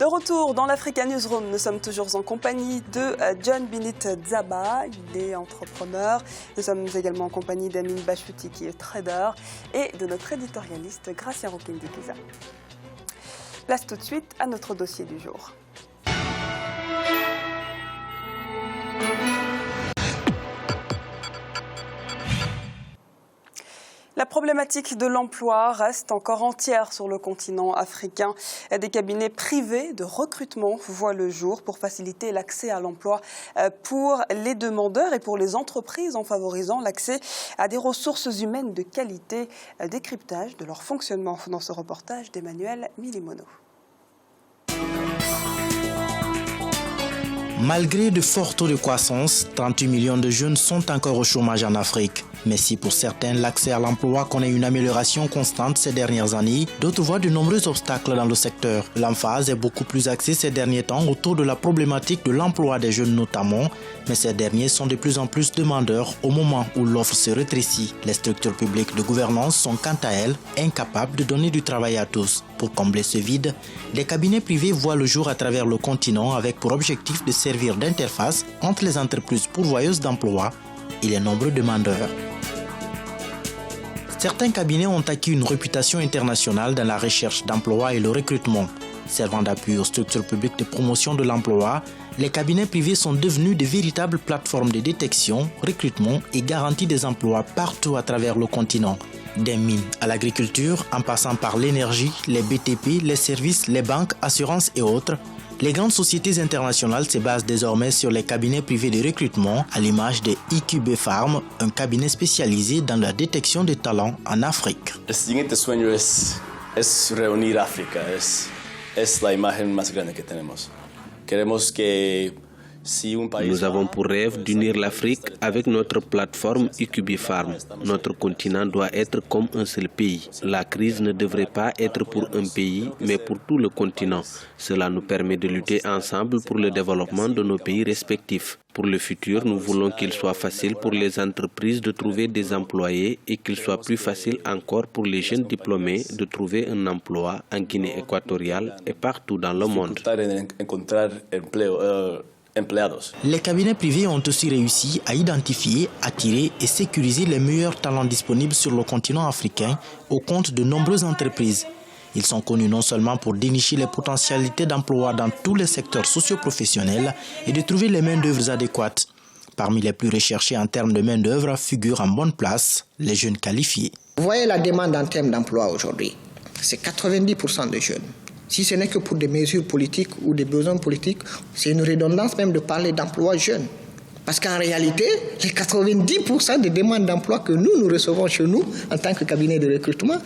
De retour dans l'Africa Newsroom, nous sommes toujours en compagnie de John Binit Dzaba, il est entrepreneur. Nous sommes également en compagnie d'Amin Bachouti qui est trader et de notre éditorialiste Gracia Rokindikisa. Place tout de suite à notre dossier du jour. La problématique de l'emploi reste encore entière sur le continent africain. Des cabinets privés de recrutement voient le jour pour faciliter l'accès à l'emploi pour les demandeurs et pour les entreprises en favorisant l'accès à des ressources humaines de qualité. Décryptage de leur fonctionnement dans ce reportage d'Emmanuel Milimono. Malgré de forts taux de croissance, 38 millions de jeunes sont encore au chômage en Afrique. Mais si pour certains, l'accès à l'emploi connaît une amélioration constante ces dernières années, d'autres voient de nombreux obstacles dans le secteur. L'emphase est beaucoup plus axée ces derniers temps autour de la problématique de l'emploi des jeunes notamment, mais ces derniers sont de plus en plus demandeurs au moment où l'offre se rétrécit. Les structures publiques de gouvernance sont quant à elles incapables de donner du travail à tous. Pour combler ce vide, des cabinets privés voient le jour à travers le continent avec pour objectif de servir d'interface entre les entreprises pourvoyeuses d'emploi et les nombreux demandeurs. Certains cabinets ont acquis une réputation internationale dans la recherche d'emploi et le recrutement. Servant d'appui aux structures publiques de promotion de l'emploi, les cabinets privés sont devenus de véritables plateformes de détection, recrutement et garantie des emplois partout à travers le continent. Des mines à l'agriculture, en passant par l'énergie, les BTP, les services, les banques, assurances et autres, les grandes sociétés internationales se basent désormais sur les cabinets privés de recrutement à l'image de IQB Farm, un cabinet spécialisé dans la détection des talents en Afrique. El siguiente sueño es reunir África, es la imagen más grande que tenemos. Queremos que Nous avons pour rêve d'unir l'Afrique avec notre plateforme IQB Farm. Notre continent doit être comme un seul pays. La crise ne devrait pas être pour un pays, mais pour tout le continent. Cela nous permet de lutter ensemble pour le développement de nos pays respectifs. Pour le futur, nous voulons qu'il soit facile pour les entreprises de trouver des employés et qu'il soit plus facile encore pour les jeunes diplômés de trouver un emploi en Guinée équatoriale et partout dans le monde. Les cabinets privés ont aussi réussi à identifier, attirer et sécuriser les meilleurs talents disponibles sur le continent africain au compte de nombreuses entreprises. Ils sont connus non seulement pour dénicher les potentialités d'emploi dans tous les secteurs socio-professionnels et de trouver les main-d'œuvre adéquates. Parmi les plus recherchés en termes de main-d'œuvre figurent en bonne place les jeunes qualifiés. Vous voyez la demande en termes d'emploi aujourd'hui, c'est 90% de jeunes. Si ce n'est que pour des mesures politiques ou des besoins politiques, c'est une redondance même de parler d'emploi jeune. Parce qu'en réalité, les 90% des demandes d'emploi que nous recevons chez nous, en tant que cabinet de recrutement,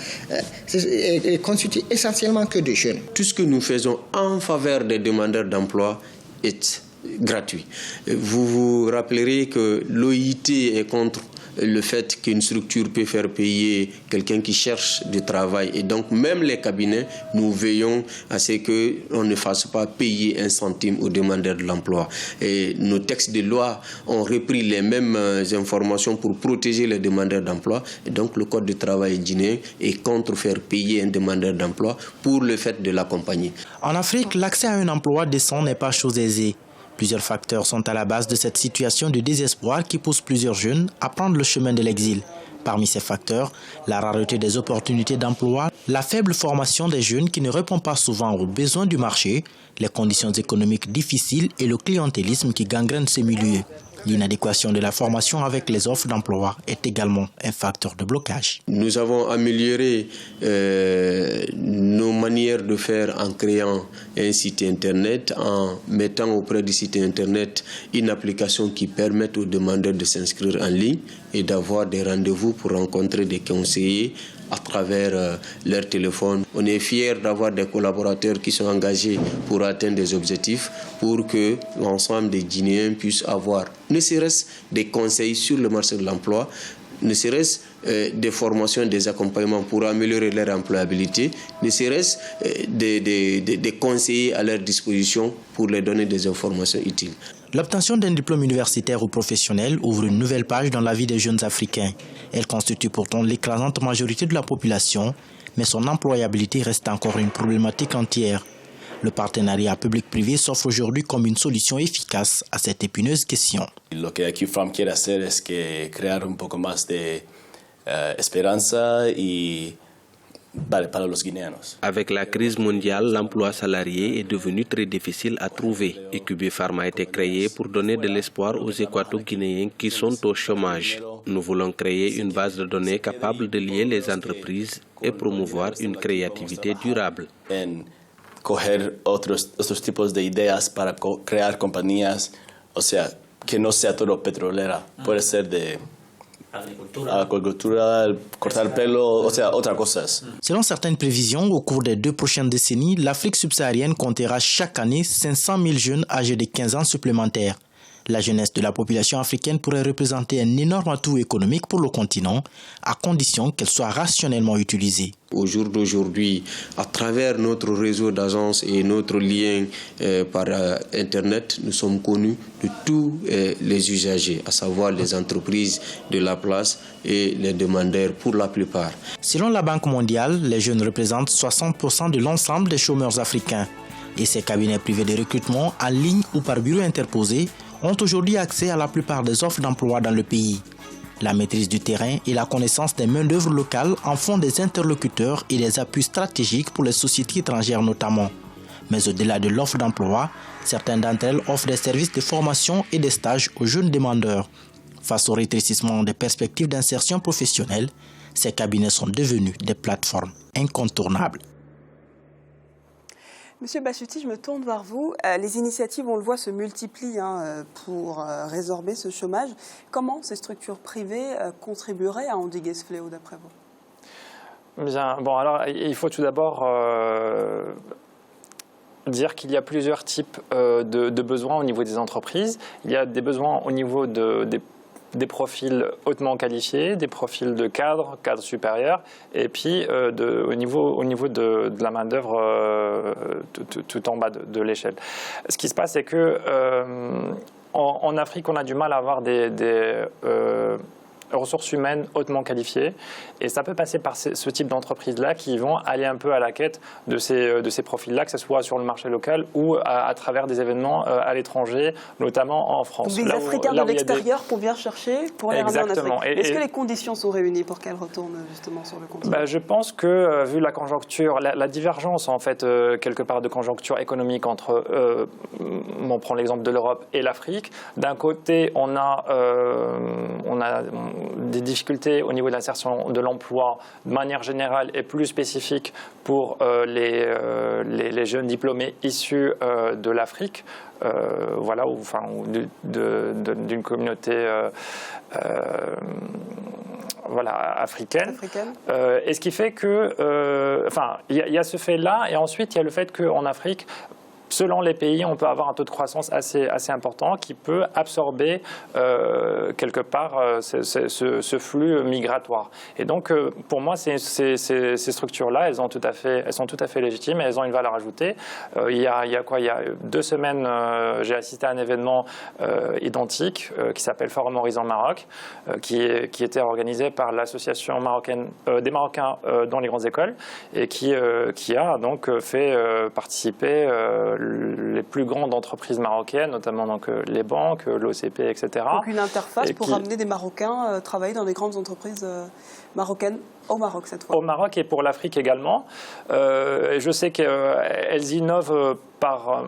est constitué essentiellement que de jeunes. Tout ce que nous faisons en faveur des demandeurs d'emploi est gratuit. Vous vous rappellerez que l'OIT est contre le fait qu'une structure peut faire payer quelqu'un qui cherche du travail. Et donc, même les cabinets, nous veillons à ce qu'on ne fasse pas payer un centime aux demandeurs de l'emploi. Et nos textes de loi ont repris les mêmes informations pour protéger les demandeurs d'emploi. Et donc, le Code du travail guinéen est contre faire payer un demandeur d'emploi pour le fait de l'accompagner. En Afrique, l'accès à un emploi décent n'est pas chose aisée. Plusieurs facteurs sont à la base de cette situation de désespoir qui pousse plusieurs jeunes à prendre le chemin de l'exil. Parmi ces facteurs, la rareté des opportunités d'emploi, la faible formation des jeunes qui ne répond pas souvent aux besoins du marché, les conditions économiques difficiles et le clientélisme qui gangrène ces milieux. L'inadéquation de la formation avec les offres d'emploi est également un facteur de blocage. Nous avons amélioré nos manières de faire en créant un site internet, en mettant auprès du site internet une application qui permette aux demandeurs de s'inscrire en ligne et d'avoir des rendez-vous pour rencontrer des conseillers à travers leur téléphone. On est fiers d'avoir des collaborateurs qui sont engagés pour atteindre des objectifs, pour que l'ensemble des Guinéens puissent avoir ne serait-ce des conseils sur le marché de l'emploi, ne serait-ce des formations, des accompagnements pour améliorer leur employabilité, ne serait-ce des conseillers à leur disposition pour leur donner des informations utiles. L'obtention d'un diplôme universitaire ou professionnel ouvre une nouvelle page dans la vie des jeunes Africains. Elle constitue pourtant l'écrasante majorité de la population, mais son employabilité reste encore une problématique entière. Le partenariat public-privé s'offre aujourd'hui comme une solution efficace à cette épineuse question. Lo que QFAM quiere hacer es que crear un poco más de esperanza y para los guinéanos. Avec la crise mondiale, l'emploi salarié est devenu très difficile à trouver. Et QB Farm a été créé pour donner de l'espoir aux équato-guinéens qui sont au chômage. Nous voulons créer une base de données capable de lier les entreprises et promouvoir une créativité durable. Coger otros tipos de ideas para crear compañías, o sea, que no sea todo petrolera, puede ser de agricultura, cortar el pelo, o sea, otras cosas. Selon certaines prévisions, au cours des 2 prochaines décennies, l'Afrique subsaharienne comptera chaque année 500 000 jeunes âgés de 15 ans supplémentaires. La jeunesse de la population africaine pourrait représenter un énorme atout économique pour le continent, à condition qu'elle soit rationnellement utilisée. Au jour d'aujourd'hui, à travers notre réseau d'agences et notre lien par Internet, nous sommes connus de tous les usagers, à savoir les entreprises de la place et les demandeurs pour la plupart. Selon la Banque mondiale, les jeunes représentent 60% de l'ensemble des chômeurs africains. Et ces cabinets privés de recrutement, en ligne ou par bureau interposé, ont aujourd'hui accès à la plupart des offres d'emploi dans le pays. La maîtrise du terrain et la connaissance des main-d'œuvre locales en font des interlocuteurs et des appuis stratégiques pour les sociétés étrangères notamment. Mais au-delà de l'offre d'emploi, certaines d'entre elles offrent des services de formation et des stages aux jeunes demandeurs. Face au rétrécissement des perspectives d'insertion professionnelle, ces cabinets sont devenus des plateformes incontournables. Monsieur Bachuti, je me tourne vers vous. Les initiatives, on le voit, se multiplient pour résorber ce chômage. Comment ces structures privées contribueraient à endiguer ce fléau, d'après vous? Bien, bon, alors, il faut tout d'abord dire qu'il y a plusieurs types de besoins au niveau des entreprises. Il y a des besoins au niveau des profils hautement qualifiés, des profils de cadres supérieurs, et puis au niveau de la main-d'œuvre tout en bas de l'échelle. Ce qui se passe, c'est que en Afrique, on a du mal à avoir des ressources humaines hautement qualifiées, et ça peut passer par ce type d'entreprises-là qui vont aller un peu à la quête de ces profils-là, que ce soit sur le marché local ou à travers des événements à l'étranger, notamment en France. Donc des Africains de l'extérieur qu'on vient chercher pour les ramener en Afrique. Est-ce que les conditions sont réunies pour qu'elles retournent justement sur le continent? Je pense que, vu la conjoncture, la divergence en fait, quelque part de conjoncture économique entre, on prend l'exemple de l'Europe et l'Afrique, d'un côté on a des difficultés au niveau de l'insertion de l'emploi de manière générale et plus spécifique pour les jeunes diplômés issus de l'Afrique, voilà, d'une communauté voilà, africaine. Et ce qui fait que, il y a ce fait-là, et ensuite il y a le fait qu'en Afrique, selon les pays, on peut avoir un taux de croissance assez important qui peut absorber quelque part ce flux migratoire. Et donc, pour moi, ces structures-là, elles sont tout à fait légitimes et elles ont une valeur ajoutée. Il y a 2 semaines, j'ai assisté à un événement identique qui s'appelle Forum Horizon Maroc, qui était organisé par l'association marocaine des Marocains dans les grandes écoles et qui a donc fait participer les plus grandes entreprises marocaines, notamment donc, les banques, l'OCP, etc. Donc une interface pour ramener des Marocains travailler dans des grandes entreprises marocaines au Maroc cette fois. Au Maroc et pour l'Afrique également. Je sais qu'elles innovent par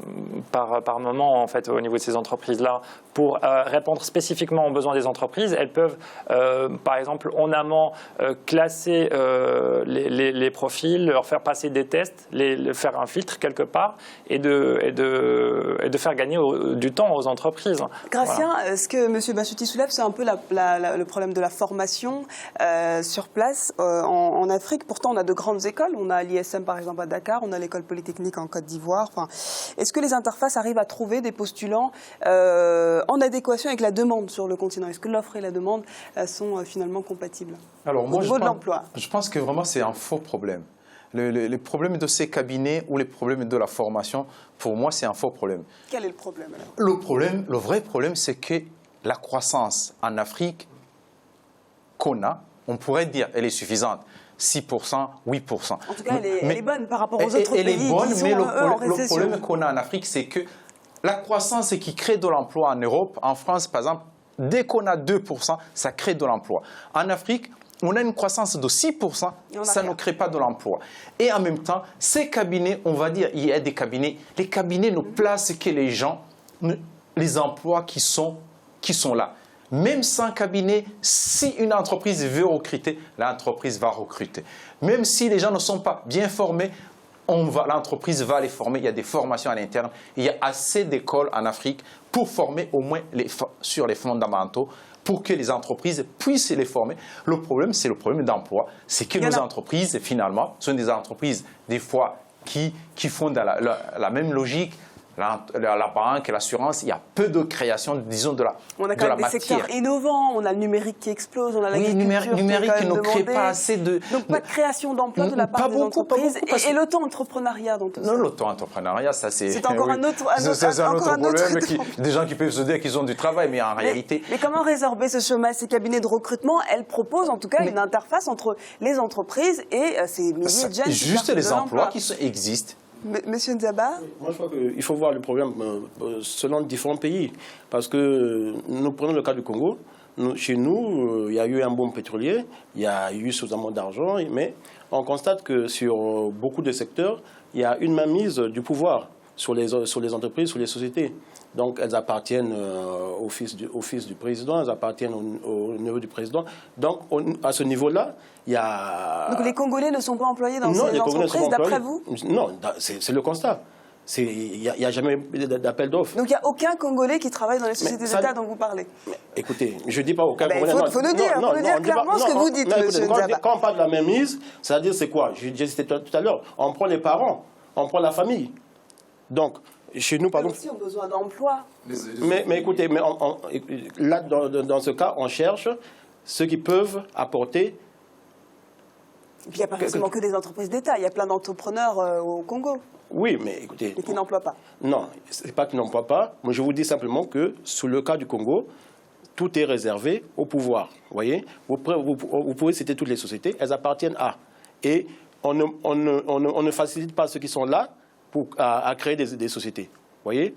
moment en fait, au niveau de ces entreprises-là pour répondre spécifiquement aux besoins des entreprises. Elles peuvent, par exemple, en amont, classer les profils, leur faire passer des tests, faire un filtre quelque part et de faire gagner du temps aux entreprises. Gratien, voilà. Ce que M. Bachuti soulève, c'est un peu le problème de la formation sur place en Afrique. Pourtant, on a de grandes écoles. On a l'ISM, par exemple, à Dakar. On a l'école polytechnique en Côte d'Ivoire. Enfin, est-ce que les interfaces arrivent à trouver des postulants en adéquation avec la demande sur le continent? Est-ce que l'offre et la demande sont finalement compatibles? Alors, au niveau de l'emploi? Je pense que vraiment, c'est un faux problème. Le problème de ces cabinets ou les problèmes de la formation, pour moi, c'est un faux problème. Quel est le problème alors? Le vrai problème, c'est que la croissance en Afrique qu'on a on pourrait dire qu'elle est suffisante. 6%, 8%. En tout cas, elle est bonne par rapport aux autres pays. Elle est bonne, mais le récession. problème qu'on a en Afrique, c'est que la croissance qui crée de l'emploi en Europe, en France, par exemple, dès qu'on a 2%, ça crée de l'emploi. En Afrique, on a une croissance de 6%, ça ne crée pas de l'emploi. Et en même temps, ces cabinets, on va dire, il y a des cabinets, les cabinets ne placent que les gens, les emplois qui sont là. Même sans cabinet, si une entreprise veut recruter, l'entreprise va recruter. Même si les gens ne sont pas bien formés, l'entreprise va les former. Il y a des formations à l'interne. Il y a assez d'écoles en Afrique pour former au moins sur les fondamentaux, pour que les entreprises puissent les former. Le problème, c'est le problème d'emploi. C'est que nos entreprises, finalement, sont des entreprises, des fois, qui font dans la même logique. La banque, l'assurance, il y a peu de création, disons, de la matière. On a quand même des secteurs innovants, on a le numérique qui explose, on a l'agriculture le numérique qui ne crée pas assez de... Donc pas de création d'emplois de la part des entreprises. Et l'auto-entrepreneuriat dans tout ça. Non, l'auto-entrepreneuriat, ça c'est... C'est encore un autre problème. Des gens qui peuvent se dire qu'ils ont du travail, mais en réalité... Mais comment résorber ce chômage? Ces cabinets de recrutement, elles proposent en tout cas une interface entre les entreprises et ces milliers de jeunes. Juste les emplois qui existent. Monsieur Nzaba? Moi, je crois qu'il faut voir le problème selon différents pays. Parce que nous prenons le cas du Congo. Chez nous, il y a eu un boom pétrolier, il y a eu suffisamment d'argent, mais on constate que sur beaucoup de secteurs, il y a une mainmise du pouvoir sur les entreprises, sur les sociétés. Donc, elles appartiennent au fils du président, elles appartiennent au neveu du président. Donc, à ce niveau-là, il y a... Donc, les Congolais ne sont pas employés dans ces entreprises, d'après vous? Non, c'est le constat. Il n'y a jamais eu d'appel d'offres. Donc, il n'y a aucun Congolais qui travaille dans les sociétés d'État dont vous parlez? Écoutez, je ne dis pas aucun Congolais. Il faut nous dire clairement ce que vous dites, monsieur Nzaba. Quand on parle de la mainmise, c'est-à-dire c'est quoi? J'ai cité tout à l'heure, on prend les parents, on prend la famille. Donc, chez nous, par exemple... Ils ont besoin d'emploi. Mais écoutez, là, dans ce cas, on cherche ceux qui peuvent apporter... Et puis, il n'y a pas forcément que des entreprises d'État. Il y a plein d'entrepreneurs au Congo. Oui, mais écoutez... Et qui n'emploient pas. Non, ce n'est pas qu'ils n'emploient pas. Moi, je vous dis simplement que, sous le cas du Congo, tout est réservé au pouvoir. Vous voyez, vous pouvez citer toutes les sociétés, elles appartiennent à. Et on ne facilite pas ceux qui sont là à créer des sociétés. Vous voyez,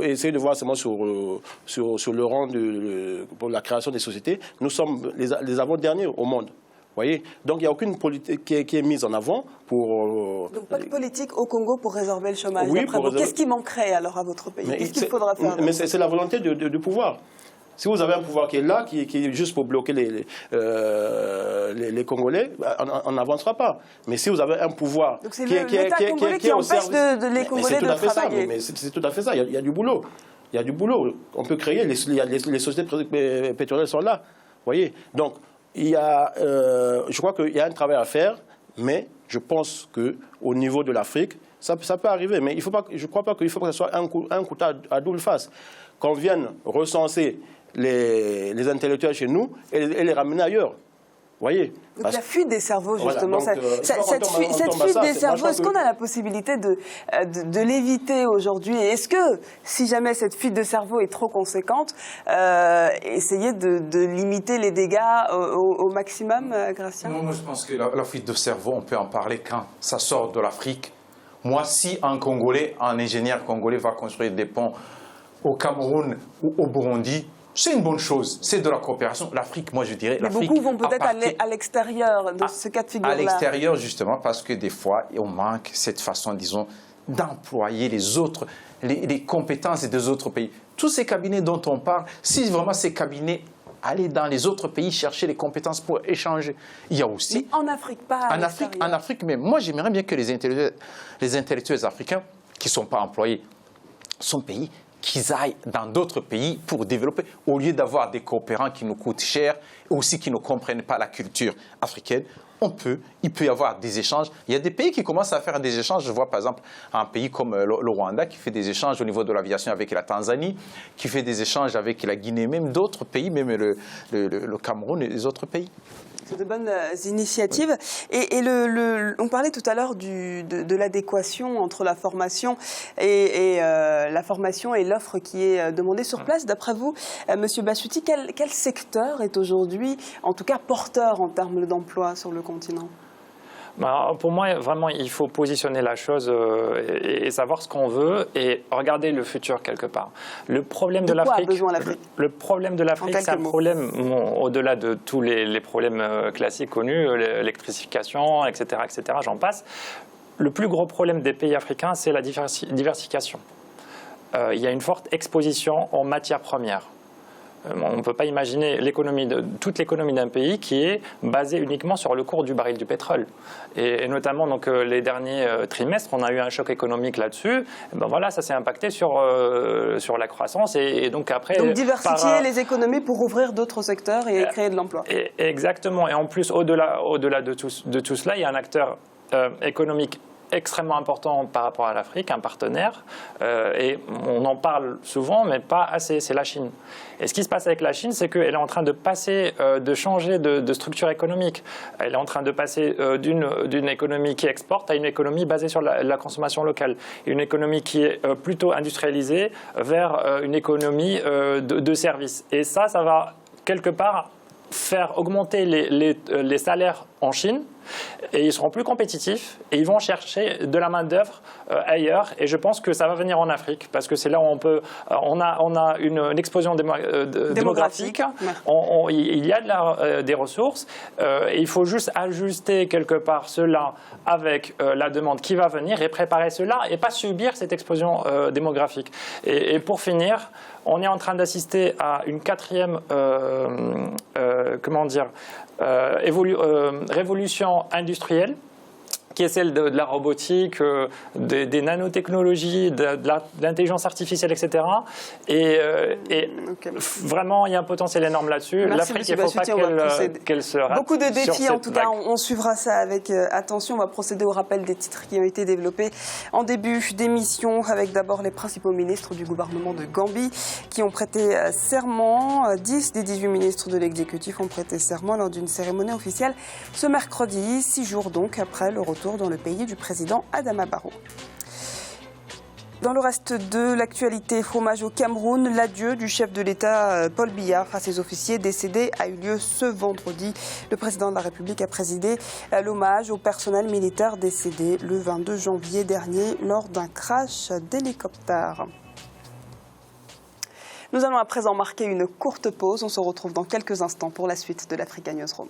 essayez de voir seulement sur le rang pour la création des sociétés. Nous sommes les avant-derniers au monde. Vous voyez, donc il n'y a aucune politique qui est mise en avant pour... Donc pas de politique au Congo pour résorber le chômage. Oui, qu'est-ce qui manquerait alors à votre pays? Qu'est-ce qu'il faudra faire? Mais c'est la volonté du pouvoir. Si vous avez un pouvoir qui est là, qui est juste pour bloquer les Congolais, on n'avancera pas. Mais si vous avez un pouvoir donc c'est l'État congolais qui empêche les Congolais de travailler. Mais c'est tout à fait ça. Il y a du boulot. Il y a du boulot. On peut créer. Les sociétés pétrolières sont là. Vous voyez. Donc, je crois qu'il y a un travail à faire, mais je pense qu'au niveau de l'Afrique, ça peut arriver. Mais je ne crois pas qu'il faut que ce soit un couteau à double face. Qu'on vienne recenser les intellectuels chez nous et les ramener ailleurs. Vous voyez? Donc la fuite des cerveaux, justement. Voilà, donc, cette fuite des cerveaux, est-ce qu'on a la possibilité de l'éviter aujourd'hui? Et est-ce que, si jamais cette fuite de cerveau est trop conséquente, essayer de limiter les dégâts au maximum, Gratien? Non, moi je pense que la fuite de cerveau, on peut en parler quand ça sort de l'Afrique. Moi, si un ingénieur congolais va construire des ponts au Cameroun ou au Burundi, c'est une bonne chose, c'est de la coopération. L'Afrique, moi je dirais... Mais beaucoup vont peut-être aller à l'extérieur de ce cas de figure-là. À l'extérieur, justement, parce que des fois, on manque cette façon, disons, d'employer les compétences des autres pays. Tous ces cabinets dont on parle, si vraiment ces cabinets allaient dans les autres pays chercher les compétences pour échanger, il y a aussi... Mais en Afrique, pas à l'extérieur. En Afrique, mais moi j'aimerais bien que les intellectuels africains qui ne sont pas employés, son pays, qu'ils aillent dans d'autres pays pour développer, au lieu d'avoir des coopérants qui nous coûtent cher, et aussi qui ne comprennent pas la culture africaine. Il peut y avoir des échanges. Il y a des pays qui commencent à faire des échanges. Je vois par exemple un pays comme le Rwanda qui fait des échanges au niveau de l'aviation avec la Tanzanie, qui fait des échanges avec la Guinée, même d'autres pays, même le Cameroun et les autres pays. C'est de bonnes initiatives. Et on parlait tout à l'heure de l'adéquation entre la formation et l'offre qui est demandée sur place. D'après vous, Monsieur Bassouti, quel secteur est aujourd'hui, en tout cas, porteur en termes d'emploi sur le continent ? Pour moi, vraiment, il faut positionner la chose et savoir ce qu'on veut et regarder le futur quelque part. Le problème de l'Afrique, le problème de l'Afrique, c'est un problème au-delà de tous les problèmes classiques connus, l'électrification, etc., j'en passe. Le plus gros problème des pays africains, c'est la diversification. Il y a une forte exposition en matières premières. On ne peut pas imaginer toute l'économie d'un pays qui est basée uniquement sur le cours du baril du pétrole. Et notamment donc, les derniers trimestres, on a eu un choc économique là-dessus. Ben voilà, ça s'est impacté sur la croissance. Et donc, après, donc diversifier les économies pour ouvrir d'autres secteurs et créer de l'emploi. Exactement. Et en plus, au-delà de tout cela, il y a un acteur économique extrêmement important par rapport à l'Afrique, un partenaire, et on en parle souvent, mais pas assez, c'est la Chine. Et ce qui se passe avec la Chine, c'est qu'elle est en train de passer, de changer de structure économique. Elle est en train de passer d'une économie qui exporte à une économie basée sur la consommation locale. Une économie qui est plutôt industrialisée vers une économie de services. Et ça va quelque part faire augmenter les salaires en Chine, et ils seront plus compétitifs et ils vont chercher de la main-d'œuvre ailleurs. Et je pense que ça va venir en Afrique parce que c'est là où on a une explosion démographique. Il y a des ressources et il faut juste ajuster quelque part cela avec la demande qui va venir et préparer cela et pas subir cette explosion démographique. Et pour finir, on est en train d'assister à une quatrième révolution industrielle, qui est celle de la robotique, des nanotechnologies, de l'intelligence artificielle, etc. Et vraiment, il y a un potentiel énorme là-dessus. L'Afrique, il ne faut pas qu'elle se rate. Beaucoup de défis, en tout cas, on suivra ça avec attention. On va procéder au rappel des titres qui ont été développés en début d'émission, avec d'abord les principaux ministres du gouvernement de Gambie qui ont prêté serment. 10 des 18 ministres de l'exécutif ont prêté serment lors d'une cérémonie officielle ce mercredi, 6 jours donc après le retour dans le pays du président Adama Barrow. Dans le reste de l'actualité, hommage au Cameroun, l'adieu du chef de l'État Paul Biya à ses officiers décédés a eu lieu ce vendredi. Le président de la République a présidé l'hommage au personnel militaire décédé le 22 janvier dernier lors d'un crash d'hélicoptère. Nous allons à présent marquer une courte pause. On se retrouve dans quelques instants pour la suite de l'Africa Newsroom.